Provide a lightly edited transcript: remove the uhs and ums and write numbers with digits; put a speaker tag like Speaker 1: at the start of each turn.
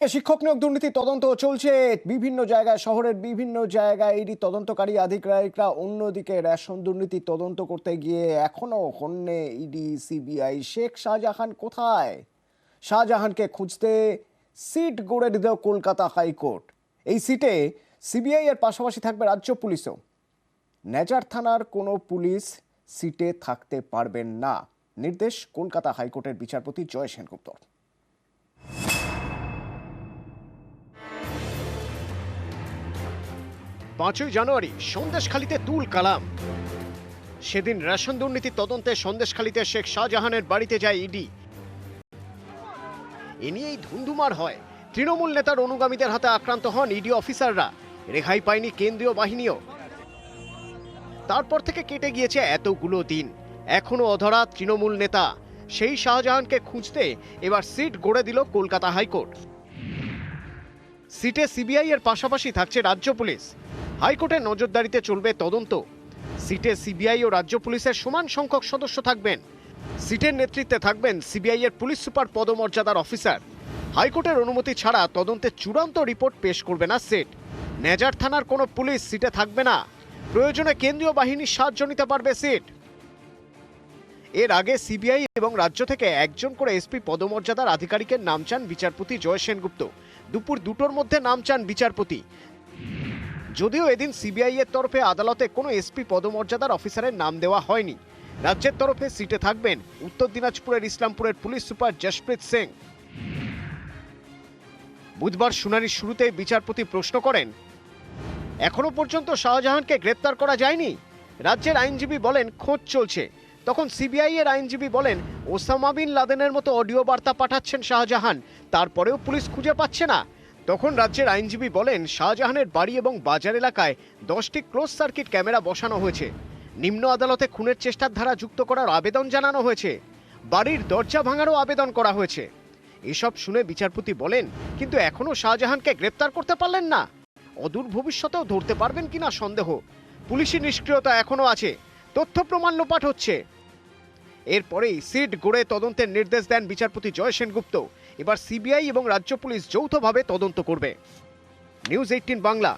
Speaker 1: শিক্ষক নিয়োগ দুর্নীতি তদন্ত চলছে বিভিন্ন জায়গায়, শহরের বিভিন্ন জায়গায়। ইডি তদন্তকারী আধিকারিকরা অন্যদিকে রেশন দুর্নীতি তদন্ত করতে গিয়ে এখনো হন্যে ইডি সিবিআই। শেখ শাহজাহান কোথায়? শাহজাহানকে খুঁজতে সিট গড়ে দিল কলকাতা হাইকোর্ট। এই সিটে সিবিআই এর পাশাপাশি থাকবে রাজ্য পুলিশও। নেজার থানার কোনো পুলিশ সিটে থাকতে পারবেন না, নির্দেশ কলকাতা হাইকোর্টের বিচারপতি জয় সেনগুপ্তর।
Speaker 2: 5ই জানুয়ারি সন্দেশখালীতে তুল কালাম। সেদিন রেশন দুর্নীতি তদন্তে সন্দেশখালীতে শেখ শাহজাহানের বাড়িতে যায় ইডি। এ নিয়েই ধুন্ধুমার হয়। তৃণমূল নেতার অনুগামীদের হাতে আক্রান্ত হন ইডি অফিসাররা। রেহাই পায়নি কেন্দ্রীয় বাহিনীও। তারপর থেকে কেটে গিয়েছে এতগুলো দিন, এখনো অধরা তৃণমূল নেতা। সেই শাহজাহানকে খুঁজতে এবার সিট গড়ে দিল কলকাতা হাইকোর্ট। সিটে সিবিআই এর পাশাপাশি থাকছে রাজ্য পুলিশ। হাইকোর্টের নজরদারিতে চলবে তদন্ত। সিটে সিবিআই ও রাজ্য পুলিশের সমান সংখ্যক সদস্য থাকবেন। সিটের নেতৃত্বে থাকবেন সিবিআই এর পুলিশ সুপার পদমর্যাদার অফিসার। হাইকোর্টের অনুমতি ছাড়া তদন্তের চূড়ান্ত রিপোর্ট পেশ করবে না সিট। নেজার থানার কোনো পুলিশ সিটে থাকবে না। প্রয়োজনে কেন্দ্রীয় বাহিনীর সাহায্য নিতে পারবে সিট। এর আগে সিবিআই এবং রাজ্য থেকে একজন করে এসপি পদমর্যাদার আধিকারিকের নাম চান বিচারপতি জয় সেনগুপ্ত। দুপুর 2টোর মধ্যে নাম চান বিচারপতি। যদিও এদিন সিবিআই এর তরফে আদালতে কোনো এসপি পদমর্যাদার অফিসারের নাম দেওয়া হয়নি। রাজ্যের তরফে সিটে থাকবেন উত্তর দিনাজপুরের ইসলামপুরের পুলিশ সুপার জশপ্রীত সিং। বুধবার শুনানির শুরুতেই বিচারপতি প্রশ্ন করেন, এখনো পর্যন্ত শাহজাহানকে গ্রেপ্তার করা যায়নি? রাজ্যের আইনজীবী বলেন খোঁজ চলছে। তখন সিবিআই এর আইনজীবী বলেন ওসামা বিন লাদেনের মতো অডিও বার্তা পাঠাচ্ছেন শাহজাহান, তারপরেও পুলিশ খুঁজে পাচ্ছে না। তখন রাজ্যের আইনজীবী বলেন শাহজাহানের বাড়ি এবং বাজার এলাকায় 10টি ক্লোজ সার্কিট ক্যামেরা বসানো হয়েছে। নিম্ন আদালতে খুনের চেষ্টার ধারা যুক্ত করার আবেদন জানানো হয়েছে। বাড়ির দরজা ভাঙারও আবেদন করা হয়েছে। এসব শুনে বিচারপতি বলেন, কিন্তু এখনো শাহজাহানকে গ্রেপ্তার করতে পারলেন না। অদূর ভবিষ্যতেও ধরতে পারবেন কিনা সন্দেহ। পুলিশি নিষ্ক্রিয়তা এখনো আছে। তথ্য প্রমাণ লোপাট হচ্ছে। এরপরেই সিট গড়ে তদন্তের নির্দেশ দেন বিচারপতি জয় সেনগুপ্ত। এবার সিবিআই এবং রাজ্য পুলিশ যৌথভাবে তদন্ত করবে। নিউজ 18 বাংলা।